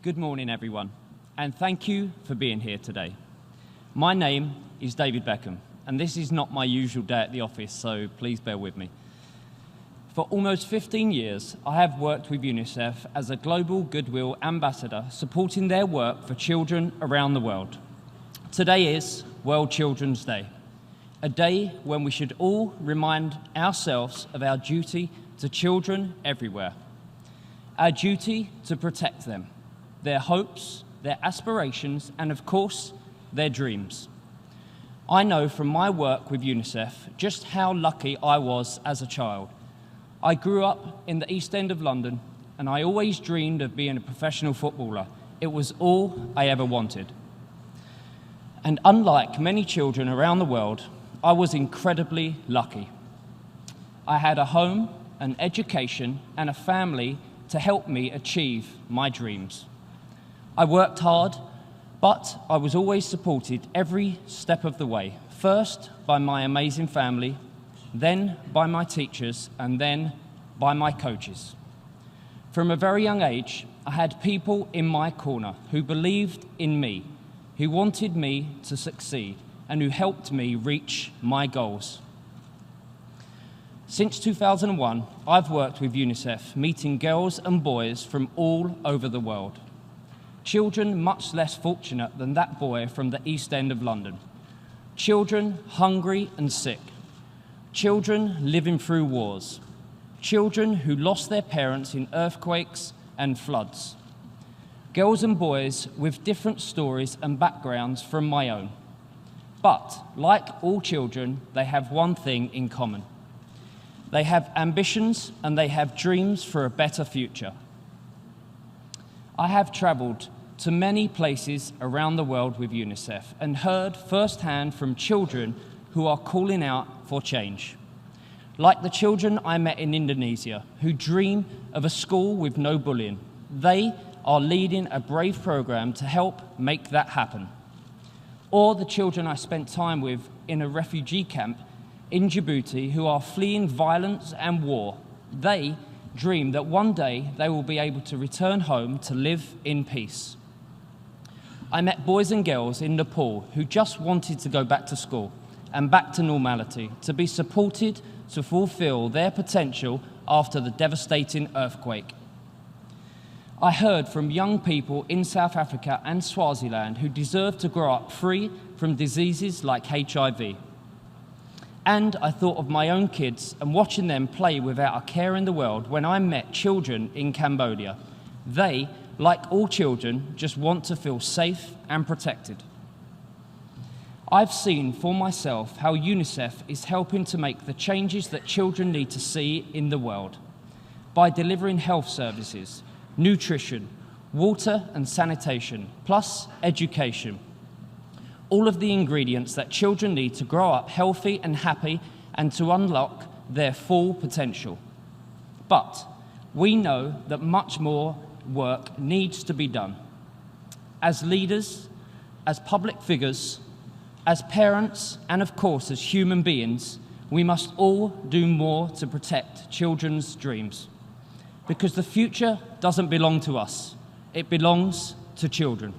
Good morning, everyone, and thank you for being here today. My name is David Beckham, and this is not my usual day at the office, so please bear with me. For almost 15 years, I have worked with UNICEF as a global goodwill ambassador, supporting their work for children around the world. Today is World Children's Day, a day when we should all remind ourselves of our duty to children everywhere. Our duty to protect them, their hopes, their aspirations, and of course, their dreams. I know from my work with UNICEF just how lucky I was as a child. I grew up in the East End of London, and I always dreamed of being a professional footballer. It was all I ever wanted. And unlike many children around the world, I was incredibly lucky. I had a home, an education, and a family to help me achieve my dreams. I worked hard, but I was always supported every step of the way, first by my amazing family, then by my teachers, and then by my coaches. From a very young age, I had people in my corner who believed in me, who wanted me to succeed, and who helped me reach my goals. Since 2001, I've worked with UNICEF, meeting girls and boys from all over the world. Children much less fortunate than that boy from the East End of London. Children hungry and sick. Children living through wars. Children who lost their parents in earthquakes and floods. Girls and boys with different stories and backgrounds from my own. But, like all children, they have one thing in common. They have ambitions and they have dreams for a better future. I have travelled to many places around the world with UNICEF and heard firsthand from children who are calling out for change. Like the children I met in Indonesia, who dream of a school with no bullying. They are leading a brave program to help make that happen. Or the children I spent time with in a refugee camp in Djibouti who are fleeing violence and war. They dream that one day they will be able to return home to live in peace. I met boys and girls in Nepal who just wanted to go back to school and back to normality, to be supported to fulfill their potential after the devastating earthquake. I heard from young people in South Africa and Swaziland who deserve to grow up free from diseases like HIV. And I thought of my own kids and watching them play without a care in the world when I met children in Cambodia. They, like all children, just want to feel safe and protected. I've seen for myself how UNICEF is helping to make the changes that children need to see in the world by delivering health services, nutrition, water and sanitation, plus education. All of the ingredients that children need to grow up healthy and happy and to unlock their full potential. But we know that much more work needs to be done. As leaders, as public figures, as parents, and of course as human beings, we must all do more to protect children's dreams. Because the future doesn't belong to us, it belongs to children.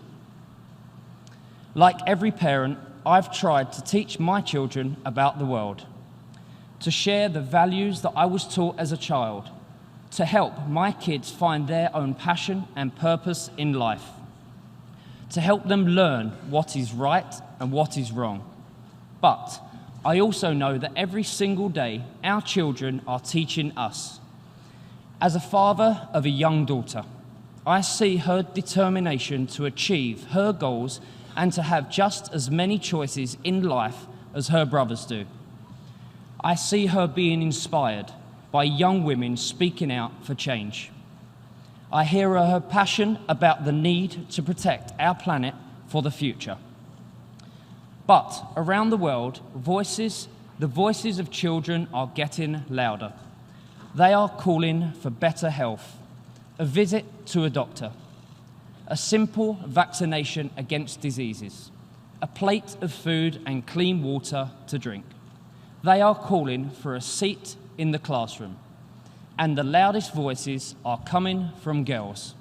Like every parent, I've tried to teach my children about the world, to share the values that I was taught as a child, to help my kids find their own passion and purpose in life, to help them learn what is right and what is wrong. But I also know that every single day, our children are teaching us. As a father of a young daughter, I see her determination to achieve her goals and to have just as many choices in life as her brothers do. I see her being inspired by young women speaking out for change. I hear her passion about the need to protect our planet for the future. But around the world, the voices of children are getting louder. They are calling for better health, a visit to a doctor, a simple vaccination against diseases, a plate of food and clean water to drink. They are calling for a seat in the classroom, and the loudest voices are coming from girls.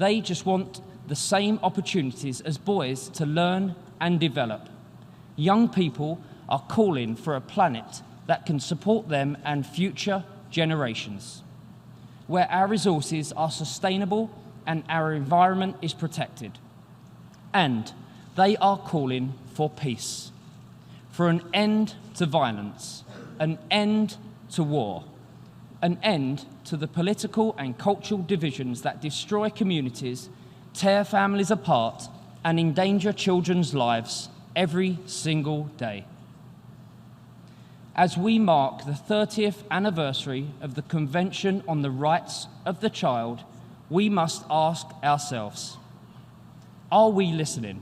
They just want the same opportunities as boys to learn and develop. Young people are calling for a planet that can support them and future generations, where our resources are sustainable and our environment is protected. And they are calling for peace, for an end to violence, an end to war, an end to the political and cultural divisions that destroy communities, tear families apart, and endanger children's lives every single day. As we mark the 30th anniversary of the Convention on the Rights of the Child, we must ask ourselves, are we listening?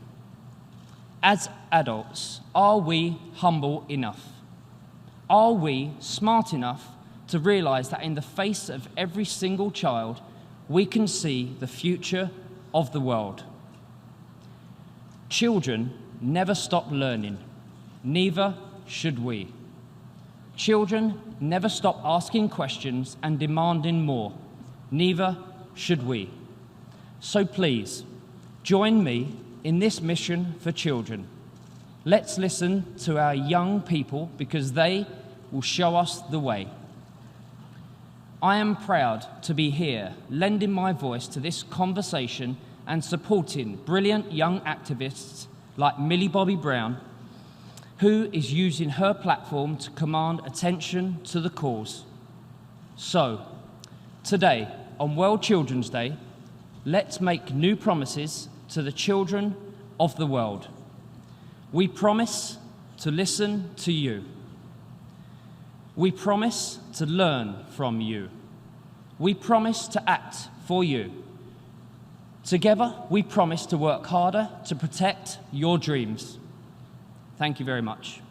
As adults, are we humble enough? Are we smart enough to realize that in the face of every single child, we can see the future of the world? Children never stop learning, neither should we. Children never stop asking questions and demanding more, neither should we. So please, join me in this mission for children. Let's listen to our young people because they will show us the way. I am proud to be here, lending my voice to this conversation and supporting brilliant young activists like Millie Bobby Brown, who is using her platform to command attention to the cause. So, today, on World Children's Day, let's make new promises to the children of the world. We promise to listen to you. We promise to learn from you. We promise to act for you. Together, we promise to work harder to protect your dreams. Thank you very much.